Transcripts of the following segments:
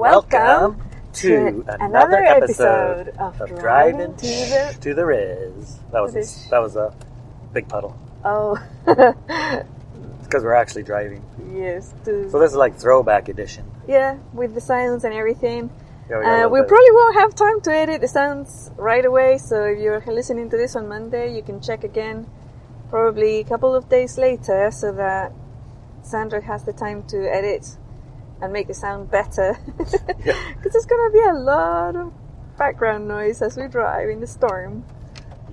Welcome to another episode of Driving to the Riz. That was a big puddle. Oh. It's because we're actually driving. Yes. So this is like throwback edition. Yeah, with the sounds and everything. Yeah, we probably won't have time to edit the sounds right away, so if you're listening to this on Monday, you can check again probably a couple of days later so that Sandra has the time to edit and make the sound better. Because there's going to be a lot of background noise as we drive in the storm.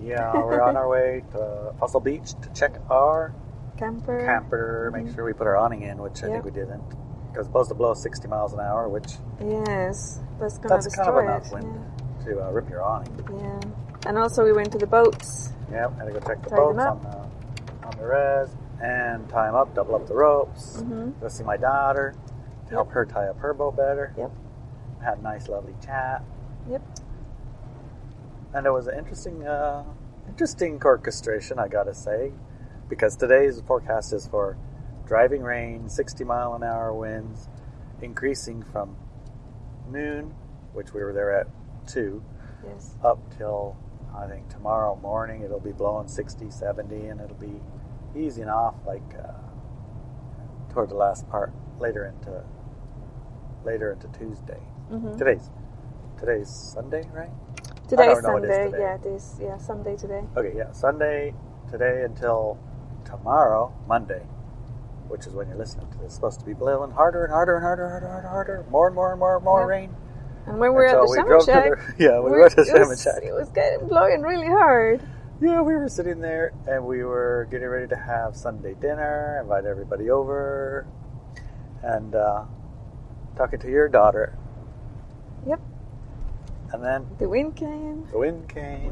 Yeah, we're on our way to Fossil Beach to check our camper. Make sure we put our awning in, which I think we didn't. Because it's supposed to blow 60 miles an hour, which... Yes, that's going to destroy kind of enough wind to rip your awning. Yeah. And also we went to the boats. Yeah, had to go check the boats on the res and tie them up, double up the ropes. Go see my daughter to help her tie up her boat better. Yep. Had a nice, lovely chat. Yep. And it was an interesting orchestration, I gotta say, because today's forecast is for driving rain, 60 mile an hour winds, increasing from noon, which we were there at 2, up till I think tomorrow morning. It'll be blowing 60, 70, and it'll be easing off like toward the last part later into Tuesday. Today's Sunday, right? Today's Sunday. Yeah, it is. Yeah, Sunday today. Okay, yeah, Sunday today until tomorrow, Monday, which is when you're listening to this. It's supposed to be blowing harder and harder and harder, more and more and more and more rain. And when we were at the Shaman Shack, we were at the Shaman Shack. It was blowing really hard. Yeah, we were sitting there and we were getting ready to have Sunday dinner, invite everybody over, and talking to your daughter. Yep. And then the wind came.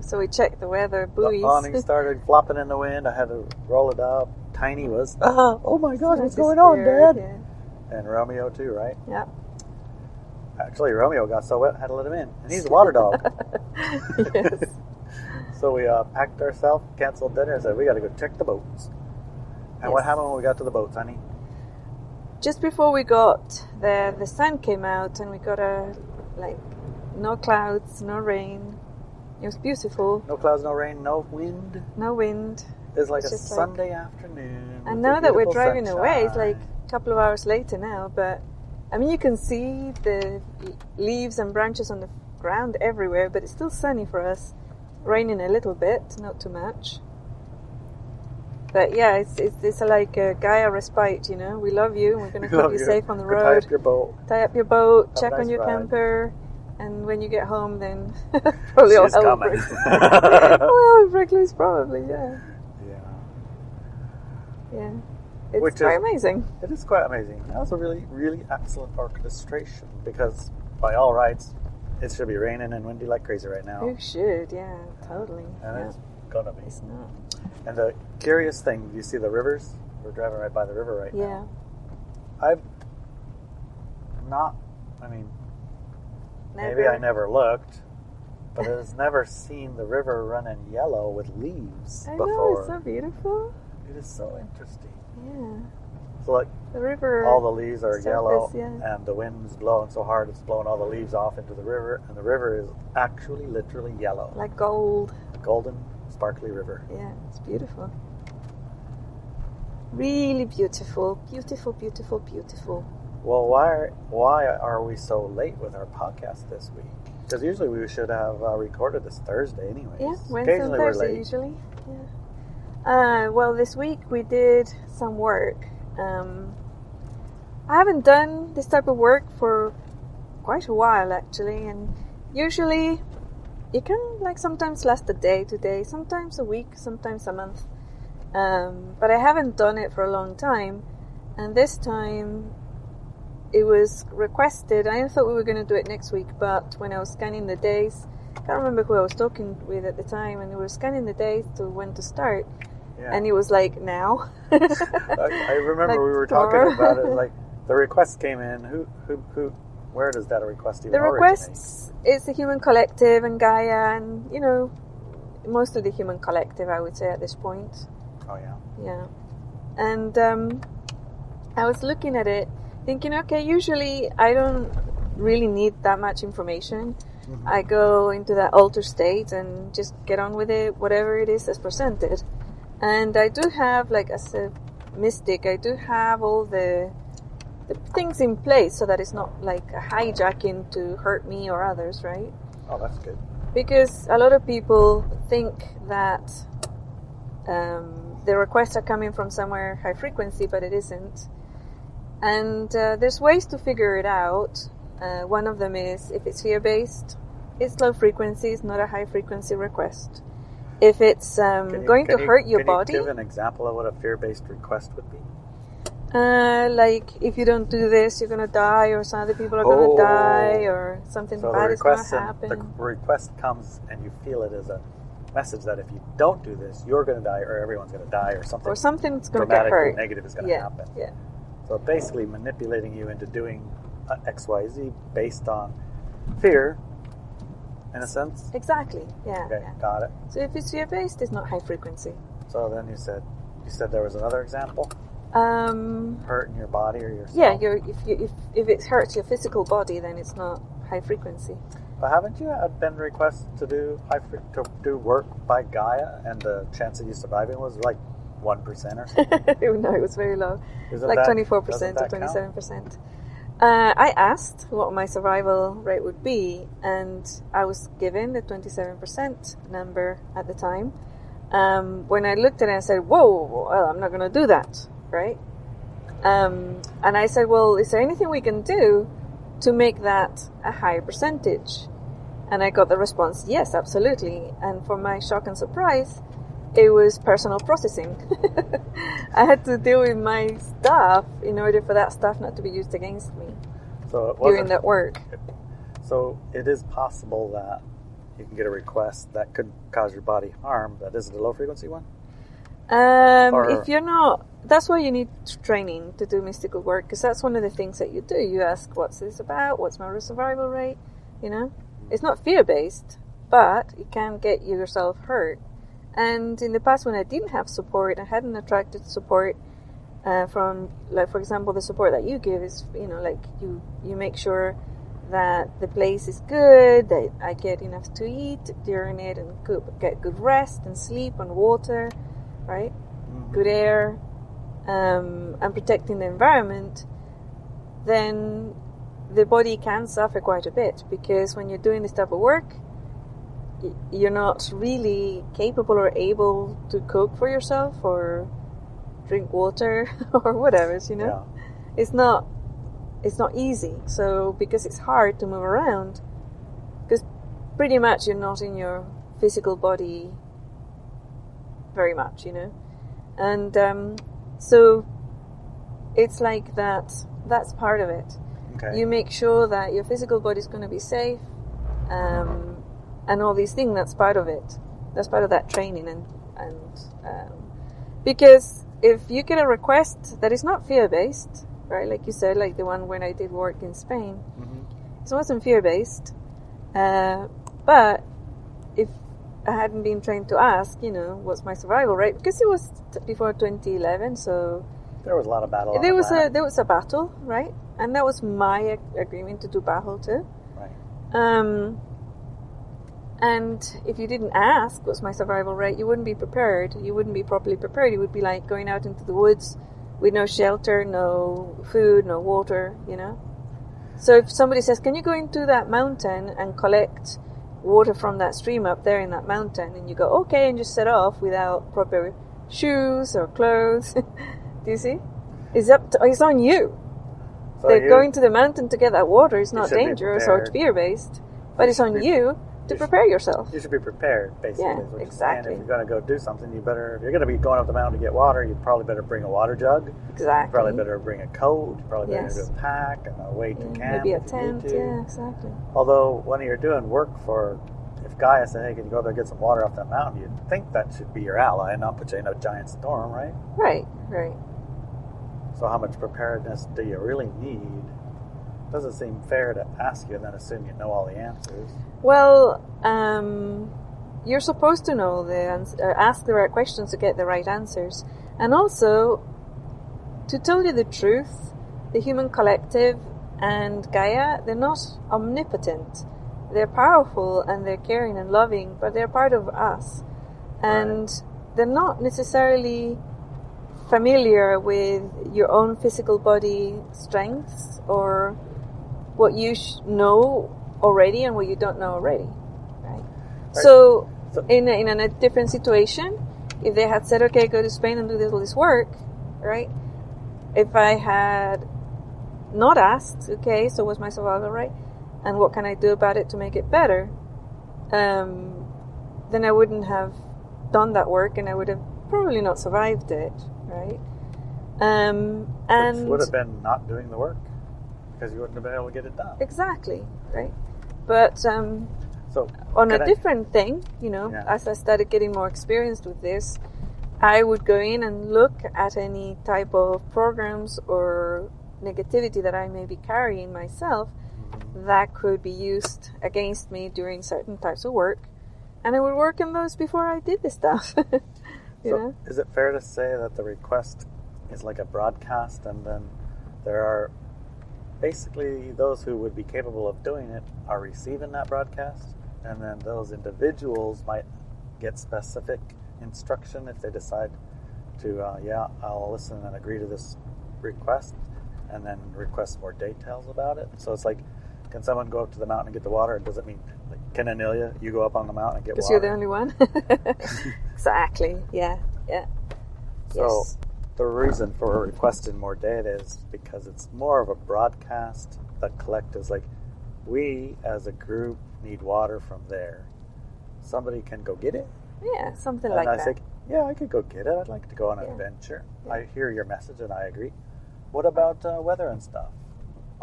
So we checked the weather buoys. The awning started flopping in the wind. I had to roll it up. Tiny was, oh my God, what's going on, Dad? Yeah. And Romeo too, right? Yeah. Actually, Romeo got so wet, I had to let him in. And he's a water dog. Yes. So we packed ourselves, canceled dinner, and said, we got to go check the boats. And what happened when we got to the boats, honey? Just before we got there, the sun came out and we got no clouds, no rain. It was beautiful. No clouds, no rain, no wind. No wind. It's like a Sunday afternoon. And now that we're driving away, it's like a couple of hours later now, but I mean, you can see the leaves and branches on the ground everywhere, but it's still sunny for us. Raining a little bit, not too much. But yeah, it's like a Gaia respite, you know. We love you, and we're going to keep you safe on the road. Tie up your boat, check on your camper, and when you get home, then probably all hell breaks. Well, Brickley's probably, yeah. It's quite amazing. It is quite amazing. That was a really, really excellent orchestration because, by all rights, it should be raining and windy like crazy right now. It should, yeah, totally. And it's gonna be. It's not. And the curious thing, you see the rivers? We're driving right by the river right now. Yeah. Maybe I never looked, but I've never seen the river running yellow with leaves before. I know, it's so beautiful. It is so interesting. Yeah. So like the river, all the leaves are yellow, and the wind's blowing so hard it's blowing all the leaves off into the river, and the river is actually literally yellow. Like gold. A golden, sparkly river. Yeah, it's beautiful. Really beautiful. Beautiful, beautiful, beautiful. Well, why are we so late with our podcast this week? Because usually we should have recorded this Thursday anyways. Yeah, Wednesday and Thursday usually. Yeah. Well, this week we did some work. I haven't done this type of work for quite a while actually, and usually it can sometimes last a day, 2 days, sometimes a week, sometimes a month. But I haven't done it for a long time, and this time it was requested. I thought we were going to do it next week, but when I was scanning the days, I can't remember who I was talking with at the time, and we were scanning the days to when to start. Yeah. And it was like now. I remember we were talking about it. Like the request came in. Where does that request even originate? The requests is the human collective and Gaia, and most of the human collective, I would say at this point. Oh yeah. Yeah, and I was looking at it, thinking, okay, usually I don't really need that much information. Mm-hmm. I go into that altered state and just get on with it, whatever it is that's presented. And I do have, like, as a mystic, I do have all the things in place so that it's not like a hijacking to hurt me or others, right? Oh, that's good. Because a lot of people think that the requests are coming from somewhere high frequency, but it isn't. And there's ways to figure it out. One of them is, if it's fear-based, it's low frequency, it's not a high frequency request. If it's going to hurt your body... Can you give an example of what a fear-based request would be? Like, if you don't do this, you're going to die, or some other people are going to die, or something bad is going to happen. The request comes and you feel it as a message that if you don't do this, you're going to die, or everyone's going to die, or something. Or something's going to get hurt. Negative is going to happen. Yeah. So basically manipulating you into doing XYZ based on fear, in a sense. Exactly. Yeah. Okay, yeah. got it. So if it's fear-based, it's not high frequency. So then you said there was another example. Hurting your body or yourself. Yeah, if it hurts your physical body, then it's not high frequency. But haven't you been requested to do work by Gaia, and the chance of you surviving was like 1% or something? No, it was very low, like 24% or 27%. I asked what my survival rate would be, and I was given the 27% number at the time. When I looked at it, I said, "Whoa, well, I'm not going to do that." Right? And I said, well, is there anything we can do to make that a higher percentage? And I got the response, yes, absolutely. And for my shock and surprise, it was personal processing. I had to deal with my stuff in order for that stuff not to be used against me during that work. So it is possible that you can get a request that could cause your body harm, but is it a low frequency one? If you're not, that's why you need training to do mystical work, because that's one of the things that you do. You ask, what's this about? What's my survival rate? You know, it's not fear-based, but it can get yourself hurt. And in the past, when I didn't have support, I hadn't attracted support from, like, for example, the support that you give is, you know, like you make sure that the place is good, that I get enough to eat during it, and get good rest and sleep and water. Right? Mm-hmm. Good air, and protecting the environment, then the body can suffer quite a bit, because when you're doing this type of work, you're not really capable or able to cook for yourself or drink water or whatever, you know? Yeah. It's not easy. So because it's hard to move around, because pretty much you're not in your physical body very much, you know, and so it's like that's part of it. Okay. You make sure that your physical body is going to be safe, and all these things. That's part of it. That's part of that training, and because if you get a request that is not fear-based, right, like you said, like the one when I did work in Spain, it wasn't fear-based, but if I hadn't been trained to ask, you know, what's my survival rate, because it was before 2011, so there was a lot of battle. There was a battle, right? And that was my agreement to do battle too. Right. And if you didn't ask what's my survival rate, you wouldn't be prepared. You wouldn't be properly prepared. It would be like going out into the woods with no shelter, no food, no water, you know. So if somebody says, "Can you go into that mountain and collect water from that stream up there in that mountain?" and you go, okay, and just set off without proper shoes or clothes. Do you see? It's on you. So going to the mountain to get that water is not dangerous or fear-based, but it's on you to prepare yourself. You should be prepared, basically. Yeah, exactly. And if you're going to go do something, if you're going to be going up the mountain to get water, you probably better bring a water jug. Exactly. You probably better bring a coat. You probably better do a pack and a way to camp. Maybe a tent, yeah, exactly. Although, when you're doing work if Gaia said, hey, can you go there and get some water off that mountain, you'd think that should be your ally and not put you in a giant storm, right? Right. So how much preparedness do you really need? Doesn't seem fair to ask you and then assume you know all the answers. Well, you're supposed to know the ask the right questions to get the right answers. And also, to tell you the truth, the human collective and Gaia, they're not omnipotent. They're powerful and they're caring and loving, but they're part of us. And they're not necessarily familiar with your own physical body strengths or what you know already and what you don't know already. Right? So in a different situation, if they had said, okay, go to Spain and do all this work, right? If I had not asked, okay, so was my survival right? And what can I do about it to make it better? Then I wouldn't have done that work and I would have probably not survived it, right? And which would have been not doing the work because you wouldn't have been able to get it done. Exactly, right? But so on a different thing, as I started getting more experienced with this, I would go in and look at any type of programs or negativity that I may be carrying myself that could be used against me during certain types of work, and I would work on those before I did this stuff. you know? Is it fair to say that the request is like a broadcast, and then there are basically those who would be capable of doing it are receiving that broadcast, and then those individuals might get specific instruction if they decide to, I'll listen and agree to this request, and then request more details about it. So it's like, can someone go up to the mountain and get the water? Does it mean, like, can Inelia, you go up on the mountain and get water? Because you're the only one. Exactly. Yeah. So the reason for requesting more data is because it's more of a broadcast that collectives, like, we as a group need water from there. Somebody can go get it. Yeah, something like that. And I think, I could go get it. I'd like to go on an adventure. Yeah. I hear your message and I agree. What about weather and stuff?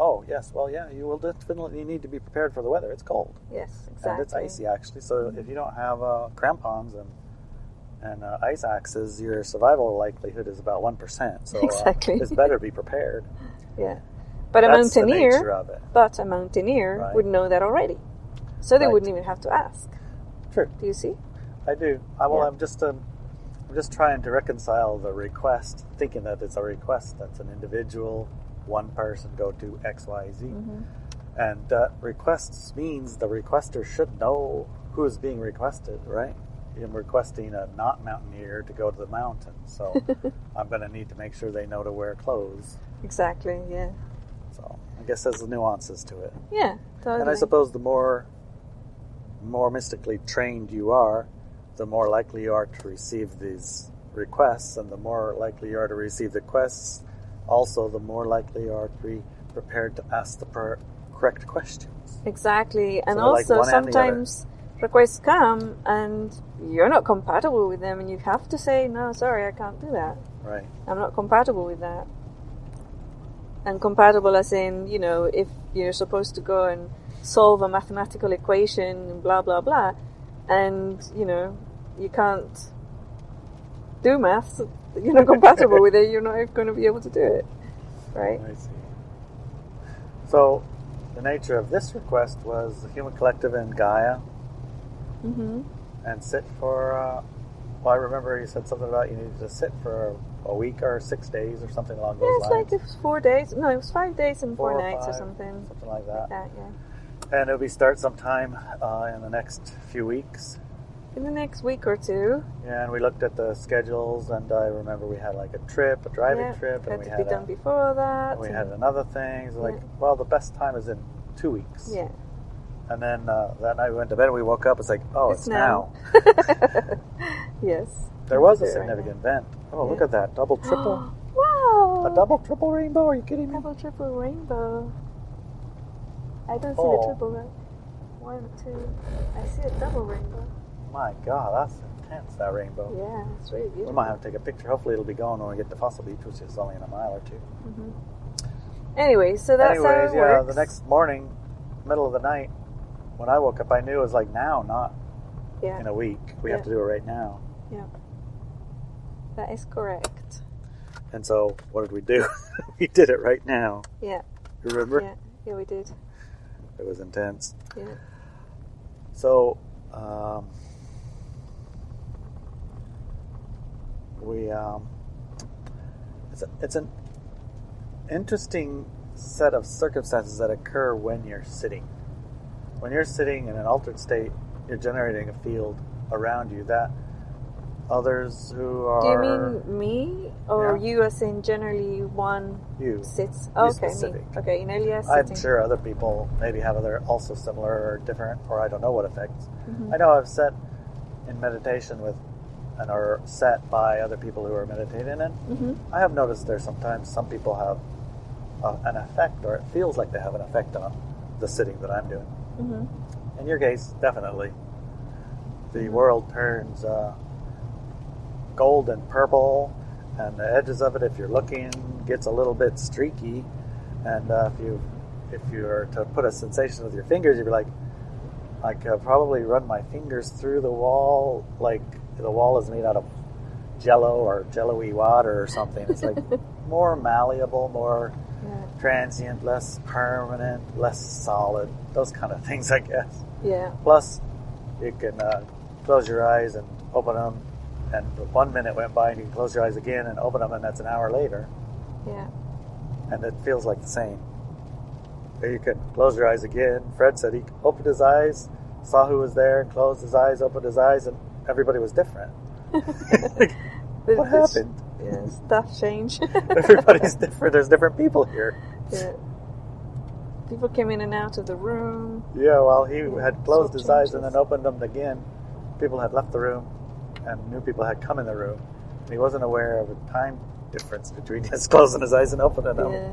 Oh, yes. Well, you will definitely need to be prepared for the weather. It's cold. Yes, exactly. And it's icy, actually. So if you don't have crampons and ice axes, your survival likelihood is about 1%. So exactly. It's better to be prepared. Yeah. But That's a mountaineer right. would know that already. So they wouldn't even have to ask. True. Do you see? I do. I'm just trying to reconcile the request, thinking that it's a request that's an individual, one person go to X, Y, Z. Mm-hmm. And requests means the requester should know who is being requested, right? I'm requesting a not mountaineer to go to the mountain, so I'm going to need to make sure they know to wear clothes. Exactly, yeah. So I guess there's the nuances to it. Yeah, totally. And I suppose the more mystically trained you are, the more likely you are to receive these requests, and the more likely you are to receive the requests, also the more likely you are to be prepared to ask the correct questions. Exactly. And also sometimes requests come and you're not compatible with them and you have to say, no, sorry, I can't do that. Right. I'm not compatible with that. And compatible as in, if you're supposed to go and solve a mathematical equation and blah, blah, blah, and, you can't do maths, you're not compatible with it, you're not going to be able to do it. Right? I see. So, the nature of this request was the human collective in Gaia. Mm-hmm. And sit for, I remember you said something about you needed to sit for a week or 6 days or something along those lines. Like it was 4 days. No, it was 5 days and 4 nights or something. Something like that. Yeah. And it'll be start sometime in the next few weeks. In the next week or two. Yeah, and we looked at the schedules, and I remember we had like a driving trip, and we had done before that. We had another thing. So well, the best time is in 2 weeks. Yeah. And then that night we went to bed and we woke up. It's like, it's now. Yes. There was a significant event. Oh, look at that. Double, triple. Wow. A double, triple rainbow. Are you kidding me? Double, triple rainbow. I don't see the triple rainbow. 1, 2. I see a double rainbow. My God, that's intense, that rainbow. Yeah, it's really beautiful. We might have to take a picture. Hopefully it'll be gone when we get to Fossil Beach, which is only in a mile or two. Mm-hmm. Anyway, so that's how it works. The next morning, middle of the night, when I woke up, I knew it was like now, not in a week. We have to do it right now. Yeah. That is correct. And so, what did we do? We did it right now. Yeah. You remember? Yeah, we did. It was intense. Yeah. So, it's an interesting set of circumstances that occur when you're sitting. When you're sitting in an altered state, you're generating a field around you that others who are... Do you mean me? Or Yeah. you as in generally one You. sits? You Okay, me. specific. Okay, Inelia sitting. I'm sure other people maybe have other also similar or different, or I don't know what effects. Mhm. I know I've sat in meditation with, and are sat by other people who are meditating, and Mhm. I have noticed there's sometimes some people have an effect, or it feels like they have an effect on the sitting that I'm doing. Mhm. In your case, definitely. The world turns gold and purple, and the edges of it, if you're looking, gets a little bit streaky. And if you were to put a sensation with your fingers, you'd be like, I could probably run my fingers through the wall, like the wall is made out of jello or jello-y water or something. It's like more malleable, more transient, less permanent, less solid, those kind of things, I guess. Yeah. Plus, you can close your eyes and open them, and 1 minute went by and you can close your eyes again and open them, and that's an hour later, Yeah. and it feels like the same. Or you can close your eyes again. Fred said he opened his eyes, saw who was there, closed his eyes, opened his eyes, and everybody was different. What happened? Yeah, stuff change. Everybody's different. There's different people here. Yeah. People came in and out of the room. Yeah, while he had closed So his eyes and changes. then opened them again, people had left the room, and new people had come in the room. And he wasn't aware of a time difference between his closing his eyes and opening them. Yeah.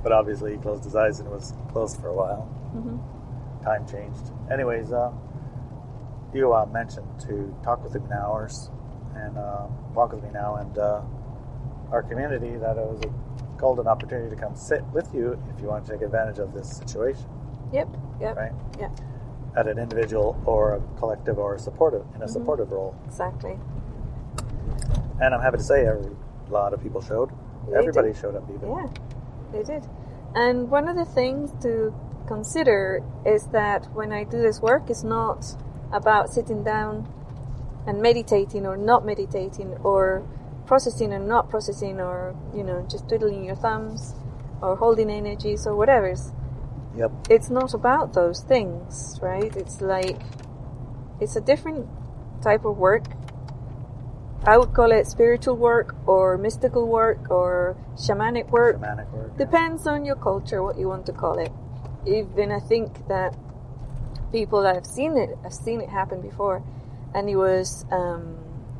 But obviously he closed his eyes and was closed for a while. Mhm. Time changed. Anyways, you mentioned to talk with me now, and walk with me now, and our community, that it was a golden opportunity to come sit with you if you want to take advantage of this situation, Yep. right? Yeah. At an individual or a collective or a supportive supportive role. Exactly. And I'm happy to say a lot of people showed. They Everybody did. showed up even. Yeah, they did. And one of the things to consider is that when I do this work, it's not about sitting down and meditating or not meditating, or processing and not processing, or just twiddling your thumbs or holding energies or whatever. Yep. It's not about those things, right? It's like it's a different type of work. I would call it spiritual work or mystical work or shamanic work. Shamanic work. Depends on your culture, what you want to call it. Even I think that people that have seen it happen before, and it was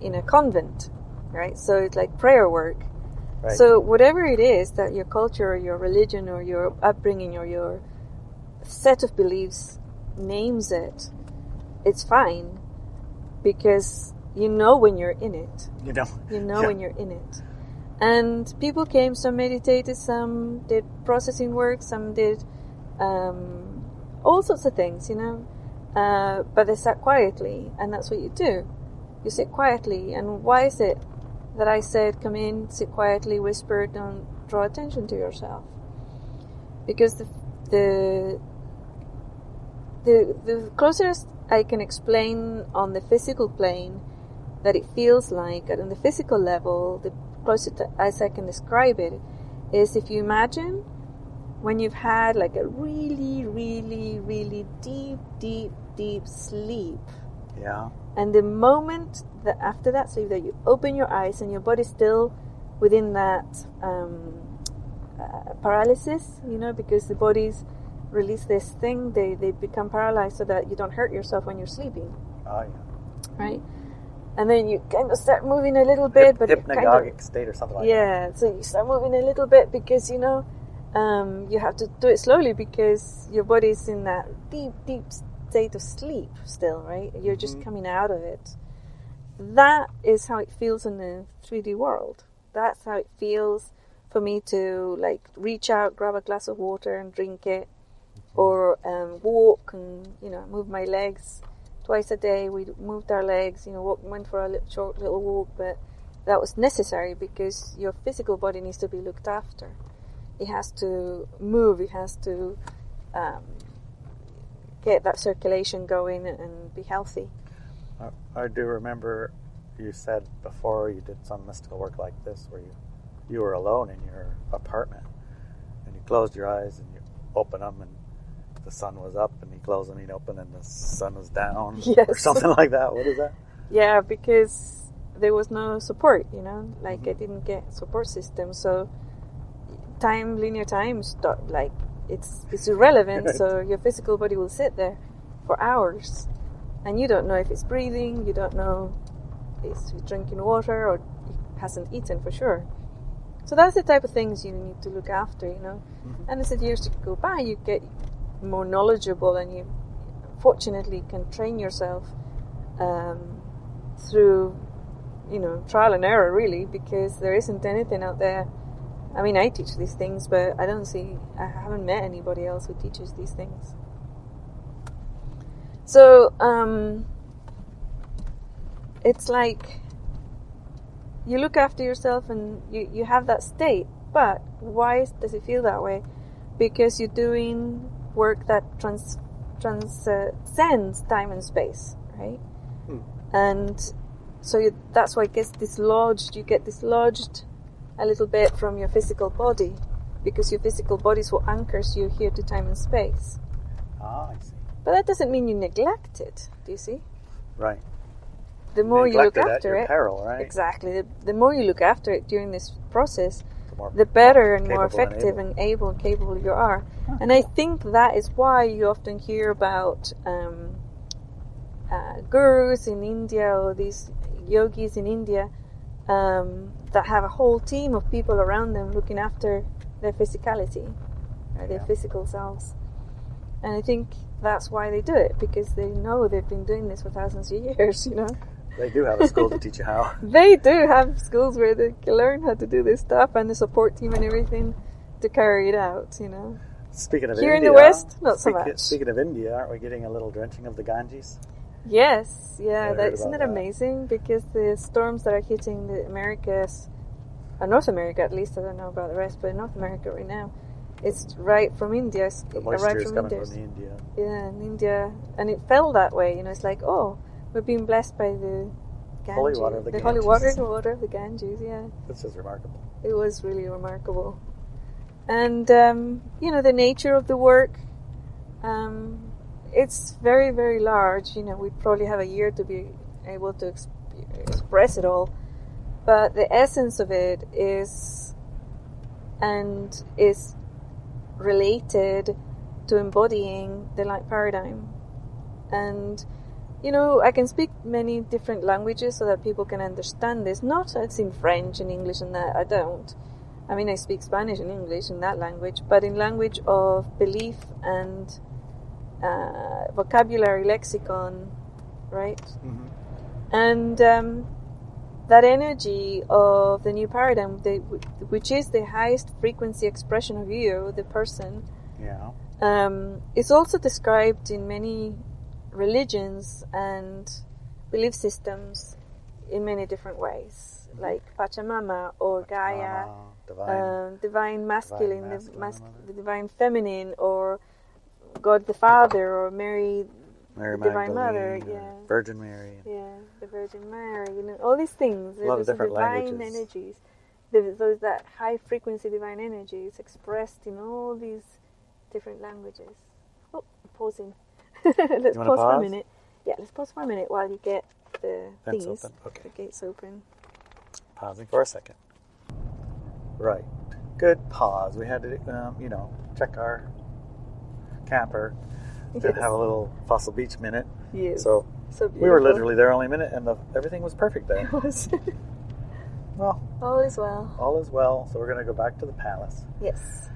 in a convent, right? So it's like prayer work. Right. So whatever it is that your culture or your religion or your upbringing or your set of beliefs names it, it's fine, because you know when you're in it. You know. Yeah. When you're in it. And people came, some meditated, some did processing work, some did all sorts of things, but they sat quietly, and that's what you do. You sit quietly. And why is it that I said, come in, sit quietly, whisper, don't draw attention to yourself? Because the closest I can explain on the physical plane that it feels like, on the physical level, the closest as I can describe it, is if you imagine when you've had like a really, really, really deep sleep. Yeah. And the moment that after that sleep that you open your eyes and your body's still within that paralysis, because the body's release this thing, they become paralyzed so that you don't hurt yourself when you're sleeping. Oh, yeah. Right? And then you kind of start moving a little bit, but hypnagogic state or something like that. Yeah, so you start moving a little bit because you have to do it slowly because your body's in that deep state of sleep still, right? You're just coming out of it. That is how it feels in the 3D world. That's how it feels for me to like reach out, grab a glass of water and drink it, or walk and move my legs. Twice a day we moved our legs, went for a short little walk, but that was necessary because your physical body needs to be looked after. It has to move, it has to get that circulation going and be healthy. I do remember you said before you did some mystical work like this where you were alone in your apartment, closed your eyes and you open them and the sun was up, and you close them and you open and the sun was down, Yes. or something like that. What is that? Yeah, because there was no support, like I didn't get support system, so linear time stopped, like it's irrelevant. So your physical body will sit there for hours, and you don't know if it's breathing, you don't know if it's drinking water or it hasn't eaten for sure. So that's the type of things you need to look after, And as the years go by, you get more knowledgeable, and you fortunately can train yourself through, trial and error, really, because there isn't anything out there. I mean, I teach these things, but I haven't met anybody else who teaches these things. So, it's like you look after yourself and you have that state, but why does it feel that way? Because you're doing work that transcends time and space, right? And so that's why it gets dislodged. You get dislodged a little bit from your physical body, because your physical body is what anchors you here to time and space. Ah, I see. But that doesn't mean you neglect it, do you see? Right. The more you look Neglect after at your it, peril, right? exactly. The more you look after it during this process, the better and more capable and effective able. and able and capable you are. And I think that is why you often hear about gurus in India, or these yogis in India, that have a whole team of people around them looking after their physicality, their physical selves. And I think that's why they do it, because they know they've been doing this for thousands of years, They do have a school to teach you how. They do have schools where they can learn how to do this stuff, and the support team and everything to carry it out, Speaking of Here India, in the West, not so much. Speaking of India, aren't we getting a little drenching of the Ganges? Yes, I heard isn't about it that. amazing? Because the storms that are hitting the Americas, North America at least, I don't know about the rest, but North America right now, it's right from India. The moisture is coming from India. Yeah, in India, and it felt that way. It's like, oh, we're being blessed by the Ganges, Holy water of the holy Ganges. water of the Ganges. Yeah, This is remarkable. it was really remarkable. And the nature of the work, it's very, very large. We probably have a year to be able to express it all, but the essence of it is related to embodying the light paradigm. And I can speak many different languages so that people can understand this. Not it's in French and English and that, I don't. I mean, I speak Spanish and English in that language, but in language of belief and vocabulary, lexicon, right? Mm-hmm. And that energy of the new paradigm, which is the highest frequency expression of you, the person, is also described in many religions and belief systems in many different ways, like Pachamama or Gaia, divine masculine, the divine feminine, or God the Father, or Mary the Divine Mother, Virgin Mary, the Virgin Mary, all these things. A lot of different divine languages. energies, that high frequency divine energy is expressed in all these different languages. Oh, I'm pausing. Let's pause for a minute. Yeah, let's pause for a minute while you get the Vents things, open. Okay. the gates open. Pausing for a second. Right. Good pause. We had to, check our camper and have a little Fossil Beach minute. Yes. So beautiful. we were literally there only a minute, and everything was perfect there. It was. Well, All is well. all is well. So we're going to go back to the palace. Yes.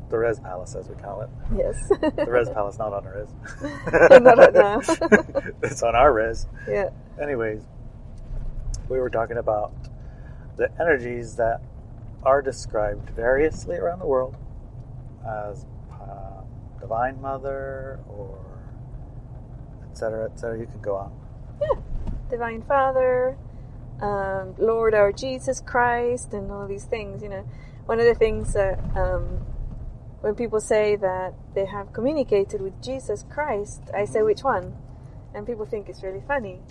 The Res Palace, as we call it. Yes. The Res Palace, not on a Res. Not right now. It's on our Res. Yeah. Anyways, we were talking about the energies that are described variously around the world as Divine Mother, or etc., etc. You can go on. Yeah. Divine Father, Lord our Jesus Christ, and all these things. One of the things that when people say that they have communicated with Jesus Christ, I say, which one? And people think it's really funny,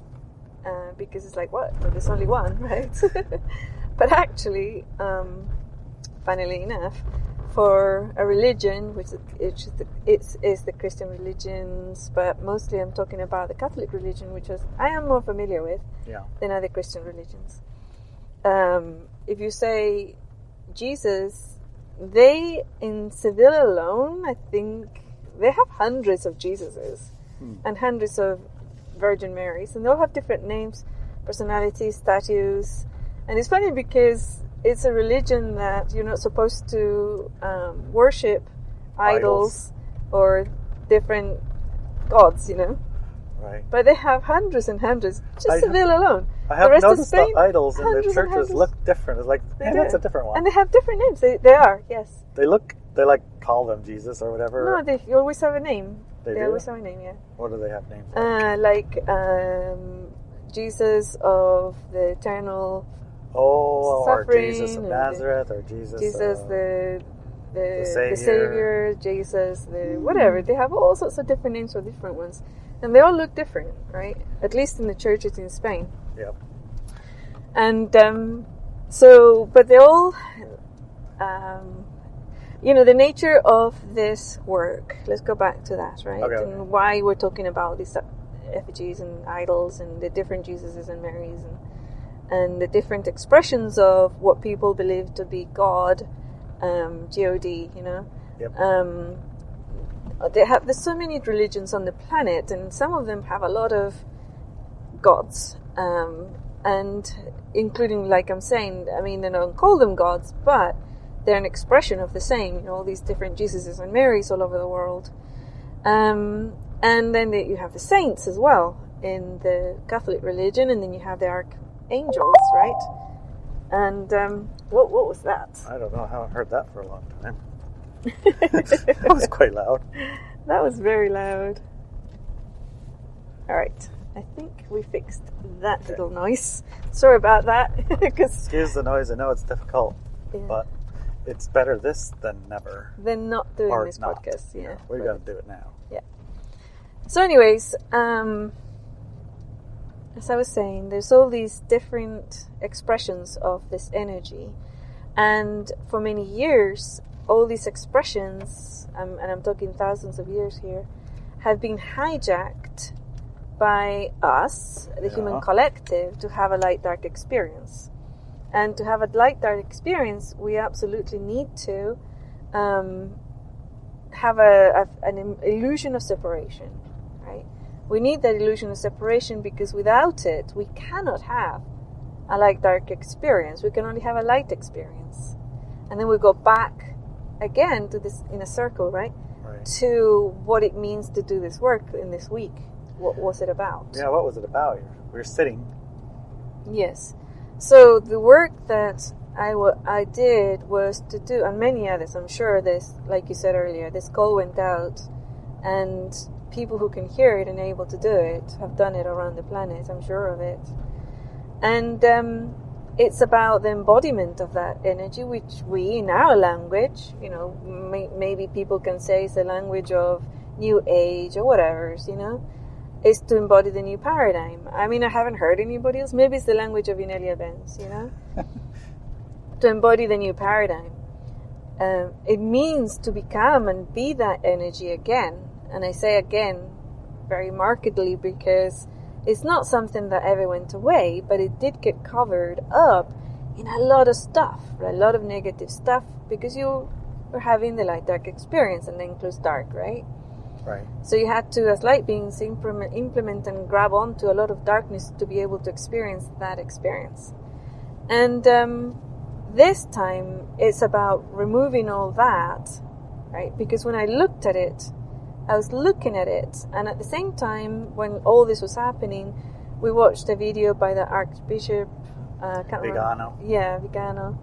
because it's like, what? Well, there's only one, right? But actually, funnily enough, for a religion, which is the Christian religions, but mostly I'm talking about the Catholic religion, which I am more familiar with than other Christian religions. If you say Jesus, they, in Seville alone, I think they have hundreds of Jesuses and hundreds of Virgin Marys, and they all have different names, personalities, statues. And it's funny because it's a religion that you're not supposed to worship idols or different gods, Right. But they have hundreds and hundreds, just Seville alone. I have noticed Spain, the idols in the churches look different. It's like, hey, that's a different one. And they have different names. They are, yes. They call them Jesus or whatever. No, they always have a name. They always have a name, yeah. What do they have names like Jesus of the eternal suffering, or Jesus of Nazareth, or Jesus the Savior, Jesus, whatever. They have all sorts of different names for different ones. And they all look different, right? At least in the churches in Spain. Yep. And but they all, the nature of this work. Let's go back to that, right? Okay. And why we're talking about these effigies and idols and the different Jesuses and Marys and the different expressions of what people believe to be God, God, Yep. There's so many religions on the planet, and some of them have a lot of gods, and including, like I'm saying, I mean, they don't call them gods, but they're an expression of the same, all these different Jesuses and Marys all over the world. And then you have the saints as well in the Catholic religion, and then you have the archangels, right? And what was that? I don't know. I haven't heard that for a long time. That was quite loud. That was very loud. All right. I think we fixed that little noise. Sorry about that. Excuse the noise. I know it's difficult, but it's better this than never. Than not doing or this not. podcast. Yeah. We got to do it now. Yeah. So anyways, as I was saying, there's all these different expressions of this energy. And for many years, all these expressions, and I'm talking thousands of years here, have been hijacked by us, the human collective, to have a light-dark experience. And to have a light-dark experience, we absolutely need to have an illusion of separation, right? We need that illusion of separation because without it, we cannot have a light-dark experience. We can only have a light experience. And then we go back again to this in a circle, right? To what it means to do this work in this week. What was it about? Yeah, what was it about? We were sitting. Yes. So the work that I did was to do, and many others, I'm sure this, like you said earlier, this call went out, and people who can hear it and able to do it have done it around the planet, I'm sure of it. And it's about the embodiment of that energy, which we, in our language, maybe people can say is the language of New Age or whatever, is to embody the new paradigm. I mean, I haven't heard anybody else. Maybe it's the language of Inelia Benz, to embody the new paradigm. It means to become and be that energy again. And I say again very markedly because it's not something that ever went away, but it did get covered up in a lot of stuff, a lot of negative stuff, because you were having the light-dark experience, and that includes dark, right? Right. So you had to, as light beings, implement and grab onto a lot of darkness to be able to experience that experience. And this time, it's about removing all that, right? Because when I looked at it, I was looking at it, and at the same time, when all this was happening, we watched a video by the Archbishop Vigano. Yeah, Vigano.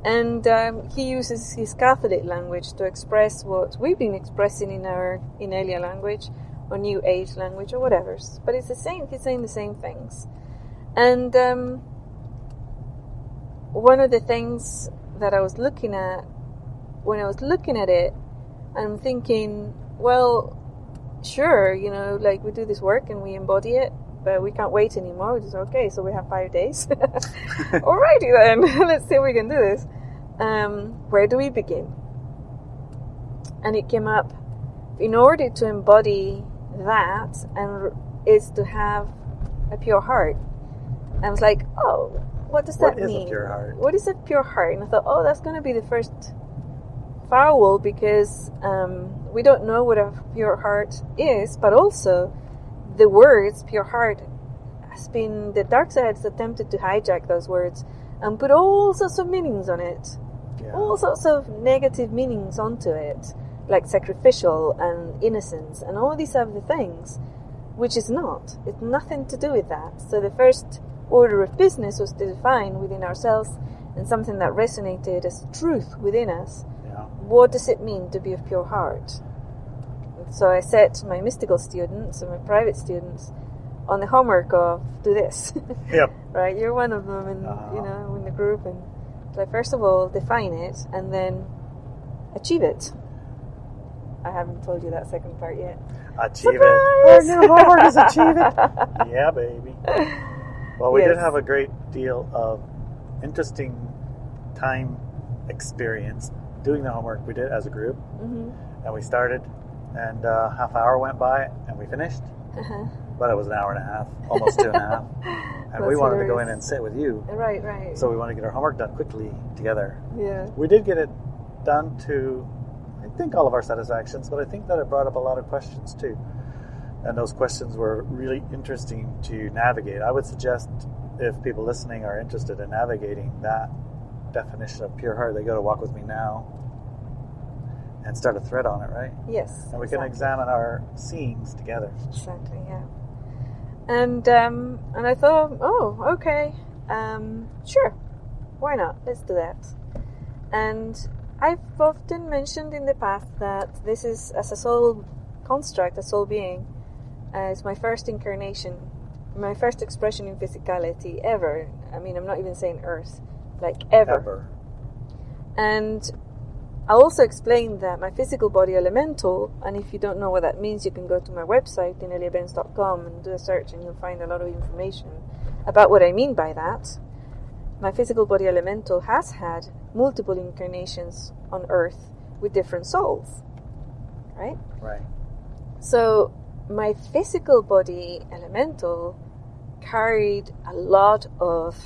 And he uses his Catholic language to express what we've been expressing in our Inelia language, or New Age language, or whatever. But it's the same, he's saying the same things. And one of the things that I was looking at, when I was looking at it, I'm thinking, well, sure, like we do this work and we embody it, but we can't wait anymore. Which is okay, so we have 5 days. Alrighty then, let's see if we can do this. where do we begin? And it came up, in order to embody that, and is to have a pure heart. And I was like, oh, what does that mean? What is a pure heart? What is a pure heart? And I thought, oh, that's going to be the first firewall, because we don't know what a pure heart is, but also the words pure heart has been, the dark side has attempted to hijack those words and put all sorts of meanings on it. Yeah. All sorts of negative meanings onto it, like sacrificial and innocence and all these other things, which is not. It's nothing to do with that. So the first order of business was to define within ourselves, and something that resonated as truth within us. Yeah. What does it mean to be of pure heart? So I set my mystical students and my private students on the homework of do this. Yep. Right? You're one of them, and in the group, and like first of all define it and then achieve it. I haven't told you that second part yet. Achieve Surprise! it. Our new homework is achieve it. Yeah, baby. Well, we Yes. did have a great deal of interesting time experience doing the homework. We did it as a group, and we started, and half hour went by, and we finished. But it was an hour and a half, almost 2.5. And we That's wanted to go in hilarious. and sit with you. Right. So we wanted to get our homework done quickly together. Yeah. We did get it done to, I think, all of our satisfactions, but I think that it brought up a lot of questions too. And those questions were really interesting to navigate. I would suggest if people listening are interested in navigating that definition of pure heart, they go to Walk With Me Now and start a thread on it, right? Yes. And we can examine our seeings together. Exactly, yeah. And I thought, oh, okay, sure, why not? Let's do that. And I've often mentioned in the past that this is, as a soul construct, a soul being, is my first incarnation, my first expression in physicality ever. I mean, I'm not even saying Earth, like ever. And I also explained that my physical body elemental, and if you don't know what that means, you can go to my website, ineliabenz.com, and do a search, and you'll find a lot of information about what I mean by that. My physical body elemental has had multiple incarnations on Earth with different souls, right? Right. So my physical body elemental carried a lot of,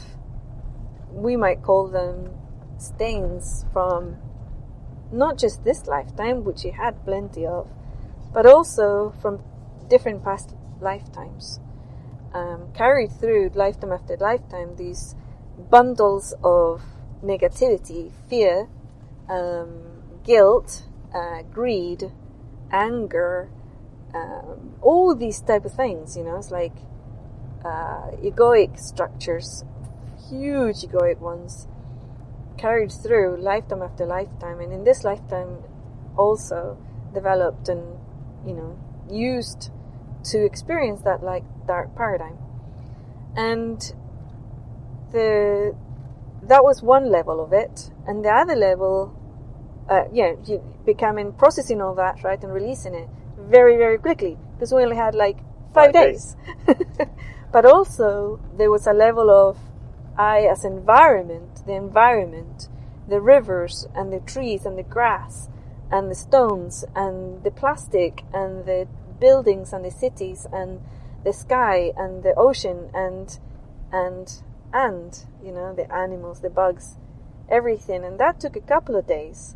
we might call them stains from not just this lifetime, which he had plenty of, but also from different past lifetimes. Carried through lifetime after lifetime, these bundles of negativity, fear, guilt, greed, anger, all these type of things, it's like egoic structures, huge egoic ones, carried through lifetime after lifetime, and in this lifetime also developed and used to experience that like dark paradigm. And that was one level of it, and the other level, becoming processing all that, right, and releasing it very, very quickly, because we only had like 5 days. But also there was a level of I as environment, the rivers and the trees and the grass and the stones and the plastic and the buildings and the cities and the sky and the ocean and the animals, the bugs, everything. And that took a couple of days,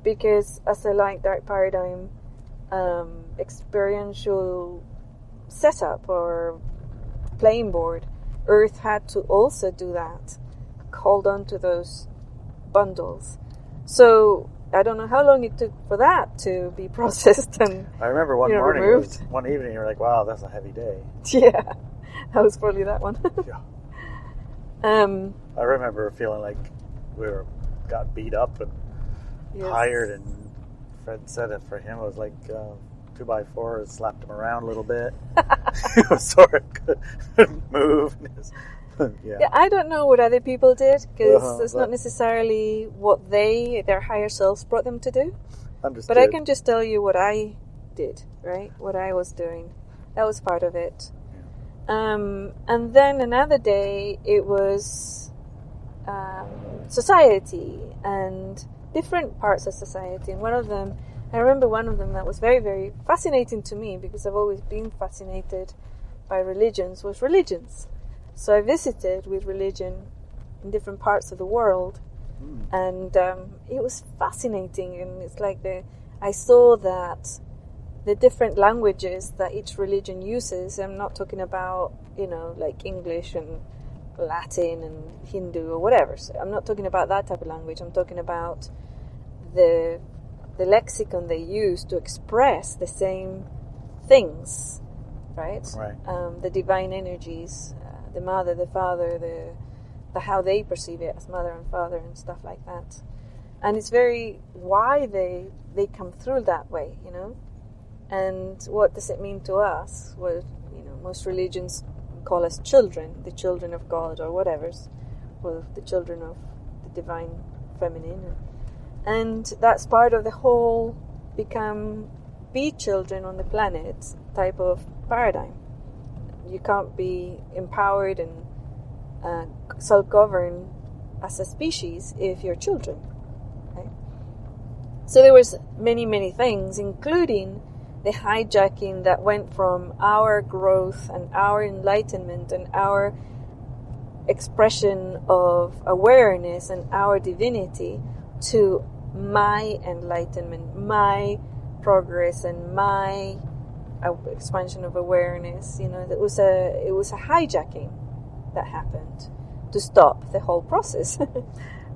because as a like dark paradigm experiential setup or playing board, Earth had to also do that, hold on to those bundles. So I don't know how long it took for that to be processed and I remember one morning, removed. One evening, you were like, wow, that's a heavy day. Yeah, that was probably that one. Yeah. I I remember feeling like got beat up and tired, and Fred said it for him, it was like 2x4 slapped him around a little bit. He was sort of couldn't move. Yeah, I don't know what other people did, because it's but not necessarily what their higher selves brought them to do. understood. But I can just tell you what I did, right? What I was doing. That was part of it. And then another day, it was society and different parts of society. And I remember one of them that was very, very fascinating to me, because I've always been fascinated by religions, was religions. So I visited with religion in different parts of the world, and it was fascinating. And it's like I saw that the different languages that each religion uses, I'm not talking about, like English and Latin and Hindu or whatever. So I'm not talking about that type of language. I'm talking about the lexicon they use to express the same things, right? The divine energies, the mother, the father, the how they perceive it as mother and father and stuff like that. And it's very why they come through that way, And what does it mean to us? Well, most religions call us children, the children of God or whatever, or the children of the divine feminine. And that's part of the whole be children on the planet type of paradigm. You can't be empowered and self-govern as a species if you're children. Okay? So there was many, many things, including the hijacking that went from our growth and our enlightenment and our expression of awareness and our divinity to my enlightenment, my progress, and my expansion of awareness. It was a hijacking that happened to stop the whole process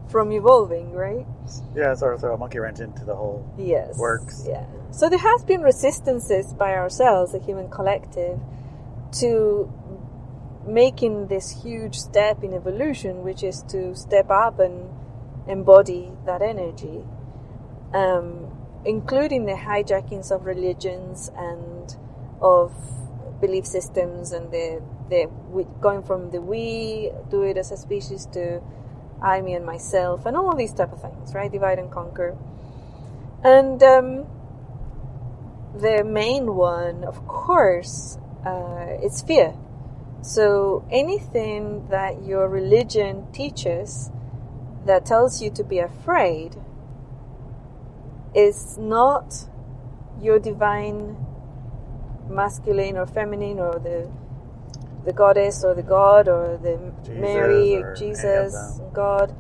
from evolving, right? Yeah, sort of throw a monkey wrench into the whole works. Yeah. So there has been resistances by ourselves, the human collective, to making this huge step in evolution, which is to step up and embody that energy, including the hijackings of religions and of belief systems, and the going from the we do it as a species to I, me, and myself, and all these type of things, right? Divide and conquer. And the main one, of course, is fear. So anything that your religion teaches that tells you to be afraid is not your divine masculine or feminine, or the goddess or the god or the Jesus Mary or Jesus, God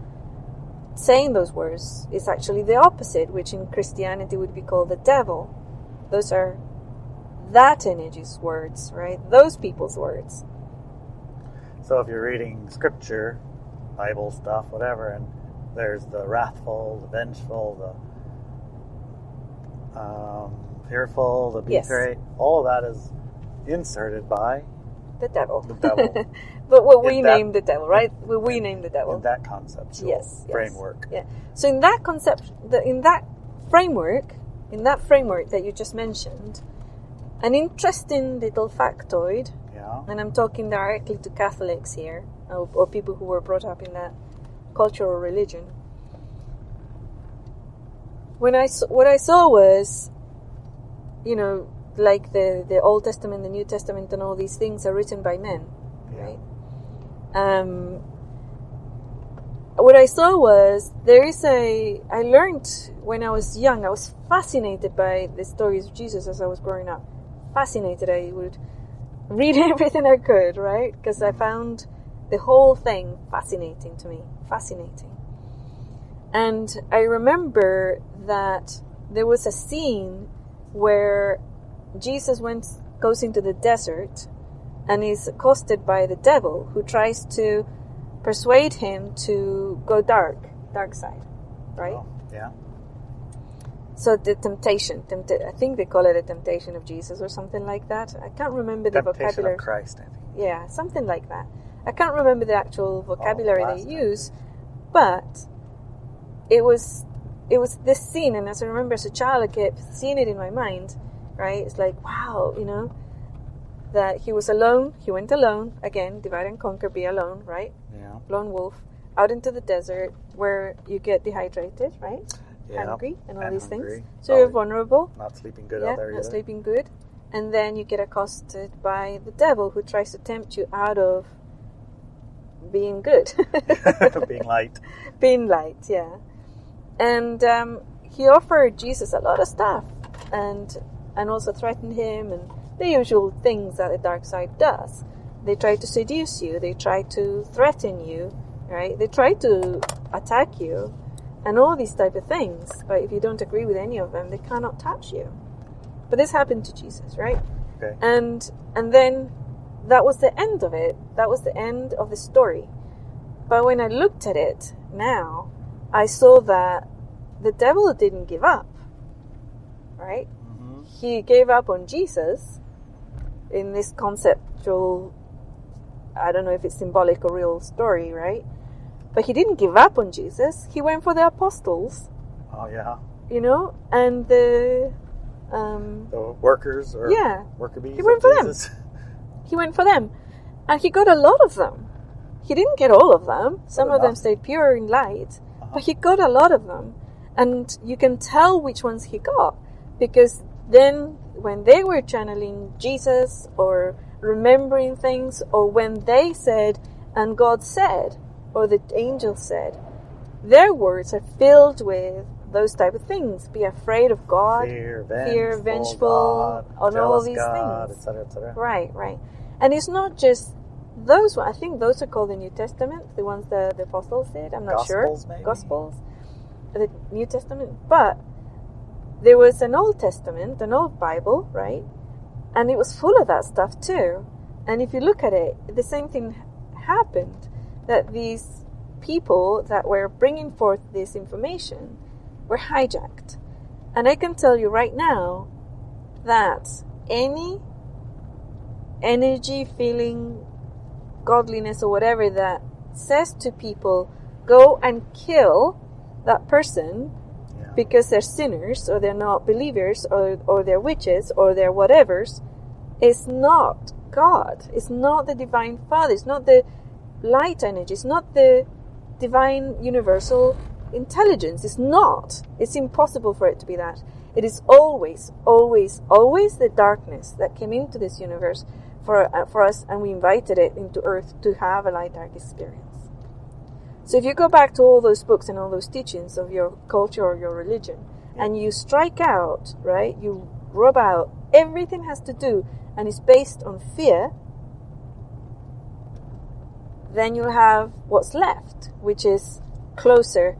saying those words. Is actually the opposite, which in Christianity would be called the devil. Those are that energy's words, right? Those people's words. So if you're reading scripture, Bible stuff, whatever, and there's the wrathful, the vengeful, the fearful, the betrayed, all of that is inserted by the devil. The devil. But what we name the devil, right? We name the devil. In that conceptual framework. Yeah. So in that in that framework that you just mentioned, an interesting little factoid, and I'm talking directly to Catholics here, or people who were brought up in that culture or religion. What I saw was, like the Old Testament, the New Testament, and all these things are written by men, right? What I saw was I learned when I was young, I was fascinated by the stories of Jesus as I was growing up. Fascinated. I would read everything I could, right? Because I found the whole thing fascinating to me. Fascinating. And I remember that there was a scene where Jesus goes into the desert and is accosted by the devil, who tries to persuade him to go dark side, right? Oh, yeah. So the temptation, I think they call it a temptation of Jesus or something like that. I can't remember the vocabulary. Temptation of Christ, I think. Yeah, something like that. I can't remember the actual vocabulary they use, but it was this scene, and as I remember as a child, I kept seeing it in my mind, right? It's like, wow, that he was alone. He went alone, again, divide and conquer, be alone, right? Yeah. Lone wolf, out into the desert where you get dehydrated, right? Yeah. Hungry and all these hungry. things. So you're vulnerable. Not sleeping good out there either. Not sleeping good. And then you get accosted by the devil, who tries to tempt you out of being good. Being light. Being light, yeah. And he offered Jesus a lot of stuff, and also threatened him, and the usual things that the dark side does. They try to seduce you, they try to threaten you, right? They try to attack you, and all these type of things. But if you don't agree with any of them, they cannot touch you. But this happened to Jesus, right? Okay. And then that was the end of it. That was the end of the story. But when I looked at it now, I saw that the devil didn't give up, right? Mm-hmm. He gave up on Jesus in this conceptual, I don't know if it's symbolic or real story, right? But he didn't give up on Jesus. He went for the apostles. Oh, yeah. You know, and the workers or worker bees. He went for them. He went for them. And he got a lot of them. He didn't get all of them. Some of them stayed pure in light. But he got a lot of them. And you can tell which ones he got. Because then when they were channeling Jesus or remembering things, or when they said, and God said, or the angel said, their words are filled with those type of things. Be afraid of God, fear, vengeful, on all these God, things, etc., etc. Right. And it's not just those ones. I think those are called the New Testament, the ones that the apostles did. I'm not sure. Maybe? Gospels, the New Testament. But there was an Old Testament, an old Bible, right? And it was full of that stuff too. And if you look at it, the same thing happened. That these people that were bringing forth this information were hijacked. And I can tell you right now that any energy, feeling, godliness or whatever that says to people, go and kill that person because they're sinners or they're not believers or they're witches or they're whatevers, is not God. It's not the Divine Father. It's not the light energy. It's not the divine universal intelligence. It's not. It's impossible for it to be that. It is always, always, always the darkness that came into this universe for us, and we invited it into Earth to have a light-dark experience. So if you go back to all those books and all those teachings of your culture or your religion, and you strike out, right, you rub out, everything has to do and is based on fear, then you have what's left, which is closer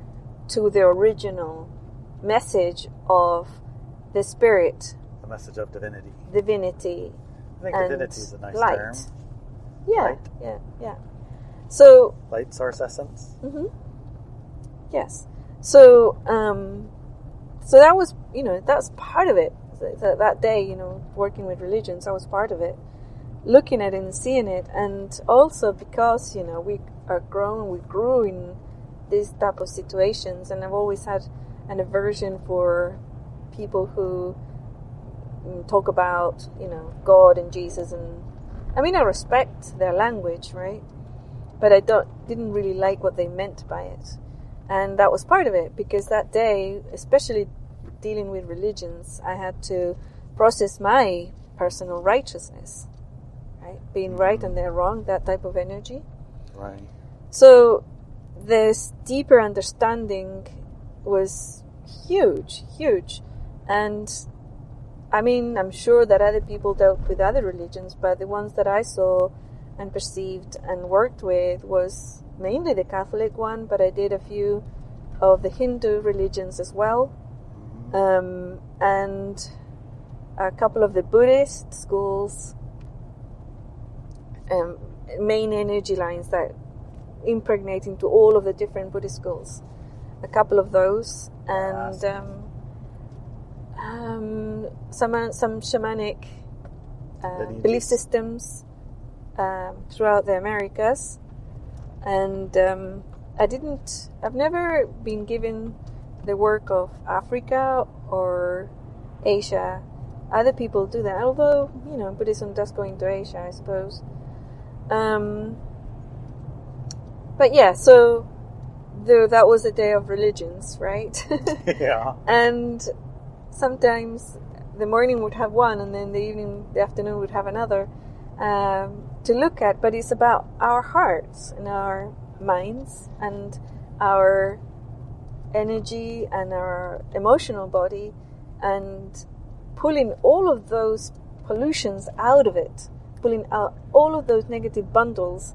to the original message of the Spirit. The message of divinity. Divinity. I think divinity is a nice light. term. Yeah, light. yeah. So light, source, essence. Mm-hmm. Yes. So that was, that's part of it. That day, working with religions, that was part of it. Looking at it and seeing it, and also because we grew in these type of situations, and I've always had an aversion for people who talk about God and Jesus, and I respect their language, right? But I didn't really like what they meant by it, and that was part of it, because that day, especially dealing with religions, I had to process my personal righteousness. Right? Being right and they're wrong, that type of energy. Right. So this deeper understanding was huge. And I'm sure that other people dealt with other religions, but the ones that I saw and perceived and worked with was mainly the Catholic one, but I did a few of the Hindu religions as well. And a couple of the Buddhist schools, main energy lines that impregnate into all of the different Buddhist schools. A couple of those, and some shamanic belief systems throughout the Americas. And I've never been given the work of Africa or Asia. Other people do that, although Buddhism does go into Asia, I suppose. But yeah, so that was a day of religions, right? Yeah. And sometimes the morning would have one, and then the afternoon would have another. to look at, but it's about our hearts and our minds and our energy and our emotional body, and pulling all of those pollutions out of it, pulling out all of those negative bundles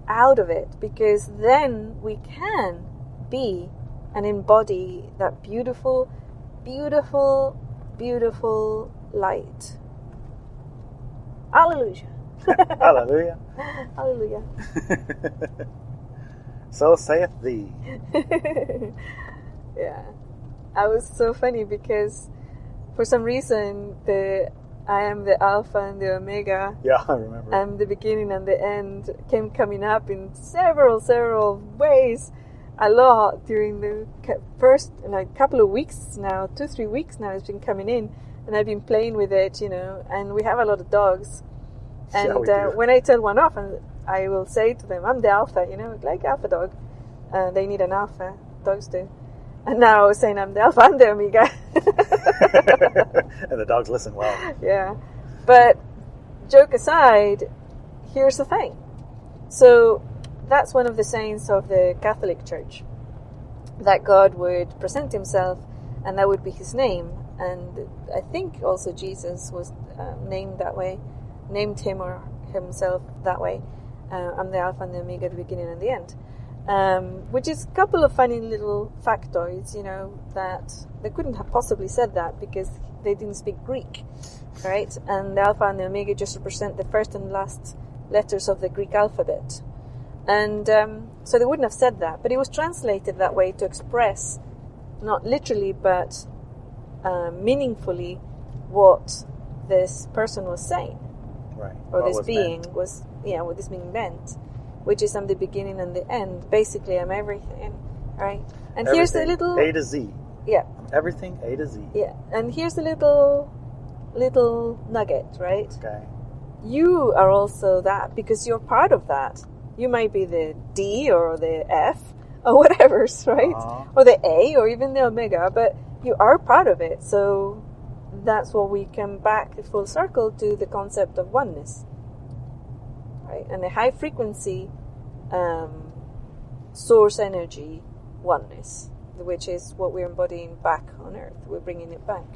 out of it, because then we can be and embody that beautiful, beautiful, beautiful light. Hallelujah. Hallelujah. Hallelujah. So saith thee. Yeah. I was so funny because for some reason I am the Alpha and the Omega. Yeah, I remember. And the beginning and the end coming up in several ways, a lot during the first couple of weeks now, 2-3 weeks now. It's been coming in, and I've been playing with it, and we have a lot of dogs. And when I tell one off, and I will say to them, I'm the alpha, like alpha dog. They need an alpha, dogs do. And now I was saying I'm the alpha and the omega. And the dogs listen well. Yeah. But joke aside, here's the thing. So that's one of the sayings of the Catholic Church, that God would present himself and that would be his name. And I think also Jesus was named him or himself that way. I'm the Alpha and the Omega, the beginning and the end. Which is a couple of funny little factoids, that they couldn't have possibly said that because they didn't speak Greek, right? And the Alpha and the Omega just represent the first and last letters of the Greek alphabet. And so they wouldn't have said that, but it was translated that way to express, not literally, but meaningfully, what this person was saying. Right. Or this being was, what this being meant, which is I'm the beginning and the end. Basically, I'm everything, right? And everything, here's the little A to Z. Yeah. Everything A to Z. Yeah. And here's the little nugget, right? Okay. You are also that because you're part of that. You might be the D or the F or whatever's, right? Or the A or even the Omega, but you are part of it. So that's what we come back full circle to the concept of oneness. Right? And the high frequency source energy oneness, which is what we're embodying back on Earth. We're bringing it back.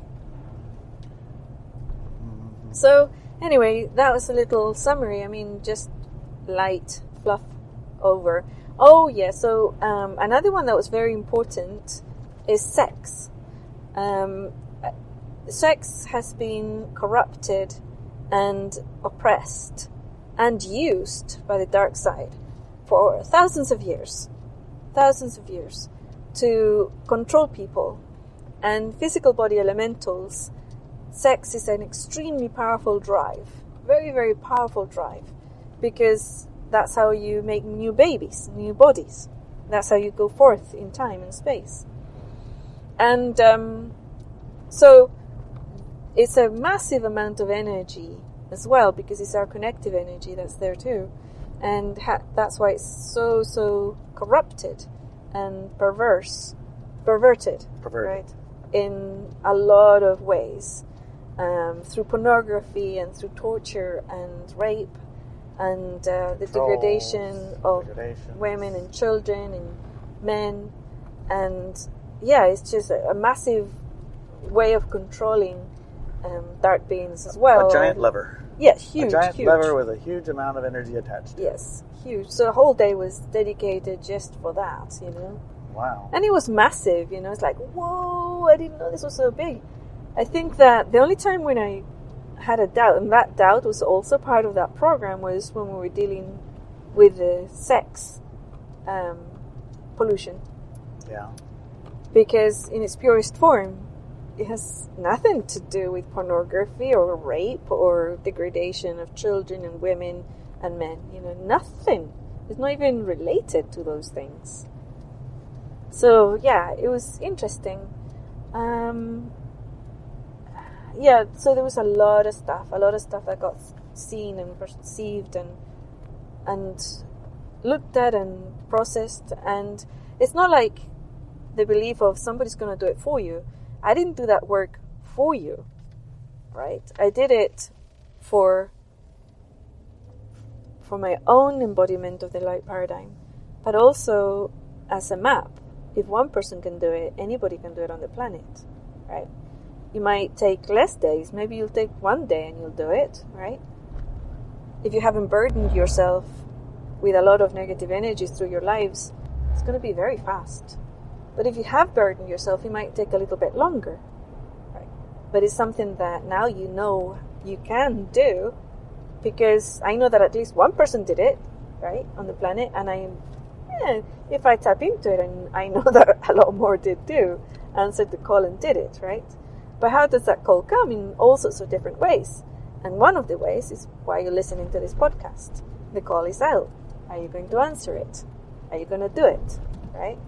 Mm-hmm. So anyway, that was a little summary. I mean, just light fluff over. Oh yeah, so another one that was very important is sex. Sex has been corrupted and oppressed and used by the dark side for thousands of years to control people and physical body elementals. Sex is an extremely powerful drive, very, very powerful drive, because that's how you make new babies, new bodies. That's how you go forth in time and space. And so it's a massive amount of energy as well, because it's our connective energy that's there too. And that's why it's so corrupted and perverted, right? In a lot of ways, through pornography and through torture and rape and the degradation of women and children and men. And yeah, it's just a massive way of controlling dark beings as well. A giant lever. Yes, huge. A giant lever with a huge amount of energy attached to it. Yes, huge. So the whole day was dedicated just for that, Wow. And it was massive, It's like, whoa, I didn't know this was so big. I think that the only time when I had a doubt, and that doubt was also part of that program, was when we were dealing with the sex pollution. Yeah. Because in its purest form, it has nothing to do with pornography or rape or degradation of children and women and men. Nothing. It's not even related to those things. So, yeah, it was interesting. So there was a lot of stuff that got seen and perceived and looked at and processed. And it's not like the belief of somebody's going to do it for you. I didn't do that work for you, right? I did it for for my own embodiment of the light paradigm, but also as a map. If one person can do it, anybody can do it on the planet, right? You might take less days. Maybe you'll take 1 day and you'll do it, right? If you haven't burdened yourself with a lot of negative energies through your lives, it's going to be very fast. But if you have burdened yourself, it might take a little bit longer, right? But it's something that now you know you can do, because I know that at least one person did it, right, on the planet, and if I tap into it, and I know that a lot more did too, answered the call and did it, right? But how does that call come? In all sorts of different ways. And one of the ways is why you're listening to this podcast. The call is out. Are you going to answer it? Are you going to do it, right?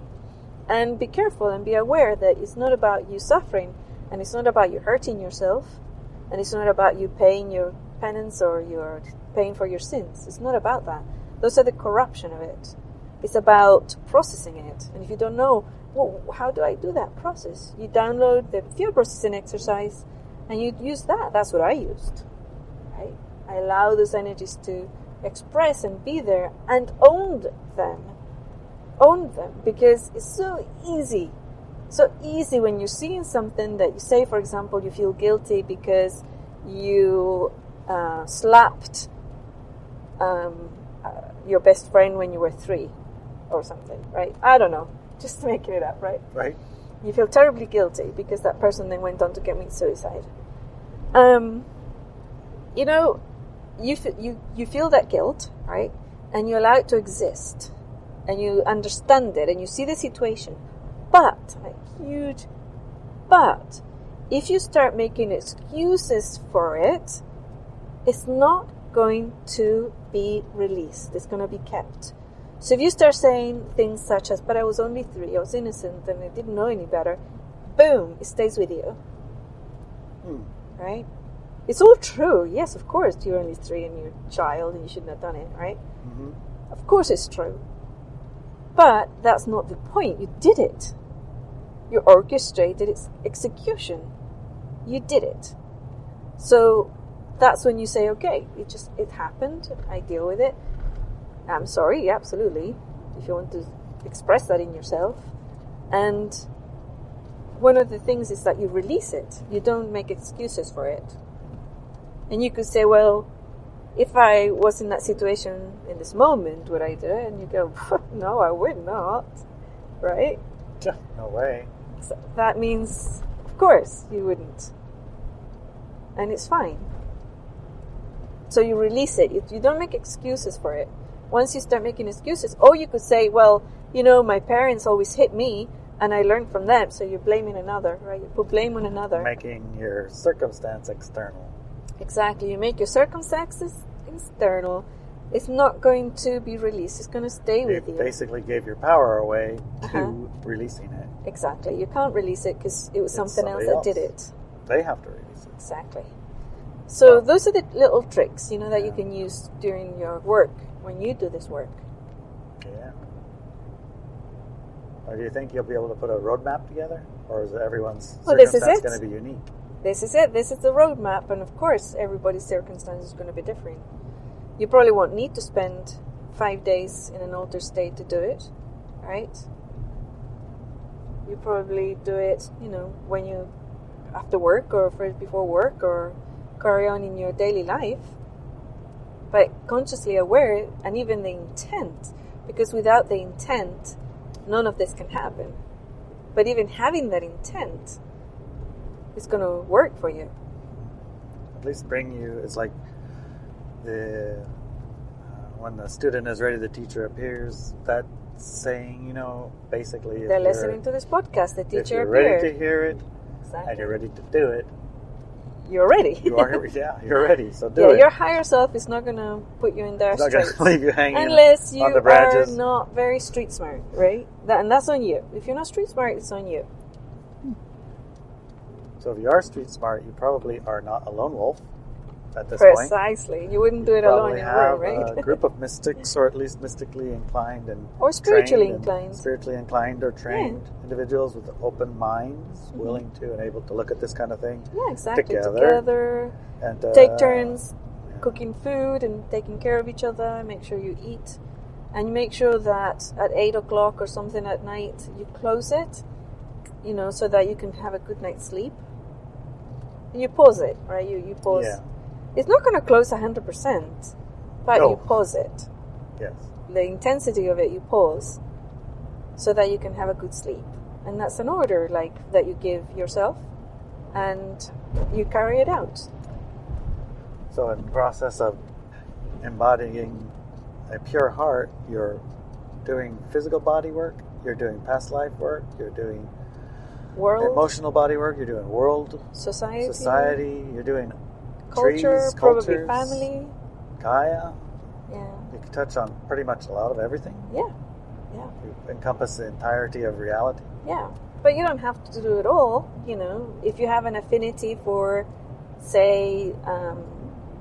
And be careful and be aware that it's not about you suffering, and it's not about you hurting yourself, and it's not about you paying your penance or you're paying for your sins. It's not about that. Those are the corruption of it. It's about processing it. And if you don't know, well, how do I do that process? You download the field processing exercise and you use that. That's what I used, right? I allow those energies to express and be there and own them. Own them, because it's so easy. So easy when you're seeing something that you say, for example, you feel guilty because you slapped your best friend when you were 3 or something, right? I don't know. Just making it up, right? Right. You feel terribly guilty because that person then went on to commit suicide. You know, you feel that guilt, right? And you allow it to exist. And you understand it and you see the situation. But, but, if you start making excuses for it, it's not going to be released. It's going to be kept. So if you start saying things such as, but I was only 3, I was innocent and I didn't know any better, boom, it stays with you. Right? It's all true. Yes, of course, you're only 3 and you're a child and you shouldn't have done it, right? Mm-hmm. Of course it's true. But that's not the point. You did it. You orchestrated its execution. You did it. So that's when you say, okay, it happened. I deal with it. I'm sorry, absolutely. If you want to express that in yourself. And one of the things is that you release it. You don't make excuses for it. And you could say, well, if I was in that situation in this moment, would I do it? And you go, no, I would not. Right? No way. So that means, of course, you wouldn't. And it's fine. So you release it. You don't make excuses for it. Once you start making excuses, or you could say, well, you know, my parents always hit me, and I learned from them, so you're blaming another, right? You put blame on another. Making your circumstance external. Exactly. You make your circumstances external. It's not going to be released. It's going to stay with you. You basically gave your power away to releasing it. Exactly. You can't release it because it was something else that did it. They have to release it. Exactly. So those are the little tricks, you know, that you can use during your work when you do this work. Yeah. Or do you think you'll be able to put a roadmap together? Or is everyone's circumstance going to be unique? This is it. This is the roadmap. And of course, everybody's circumstance is going to be different. You probably won't need to spend 5 days in an altered state to do it, right? You probably do it, you know, when you after work or first before work or carry on in your daily life. But consciously aware, and even the intent, because without the intent, none of this can happen. But even having that intent is going to work for you. At least bring you, it's like when the student is ready, the teacher appears. That saying, you know, basically, if they're listening to this podcast, the teacher if you're appeared. ready to hear it, exactly. and you're ready to do it, you're ready. You're ready. So do it. Your higher self is not going to put you in dire straits. It's not going to leave you hanging unless you on the branches. are not very street smart, right? And that's on you. If you're not street smart, it's on you. So if you are street smart, you probably are not a lone wolf at this point. Precisely. You wouldn't do it alone in your room, right? Probably have a group of mystics, or at least mystically inclined and or spiritually inclined. Spiritually inclined or trained individuals with open minds, willing to and able to look at this kind of thing exactly. together and and take turns cooking food and taking care of each other. Make sure you eat. And you make sure that at 8 o'clock or something at night, you close it, so that you can have a good night's sleep. And you pause it, right? You pause. Yeah. It's not going to close 100%, but No. you pause it. Yes. The intensity of it, you pause, so that you can have a good sleep. And that's an order, that you give yourself, and you carry it out. So in the process of embodying a pure heart, you're doing physical body work, you're doing past life work, you're doing World, emotional body work, you're doing world, society, you're doing culture, trees, probably cultures, family. Gaia. Yeah. You can touch on pretty much a lot of everything. Yeah. Yeah. You encompass the entirety of reality. Yeah. But you don't have to do it all, If you have an affinity for, say,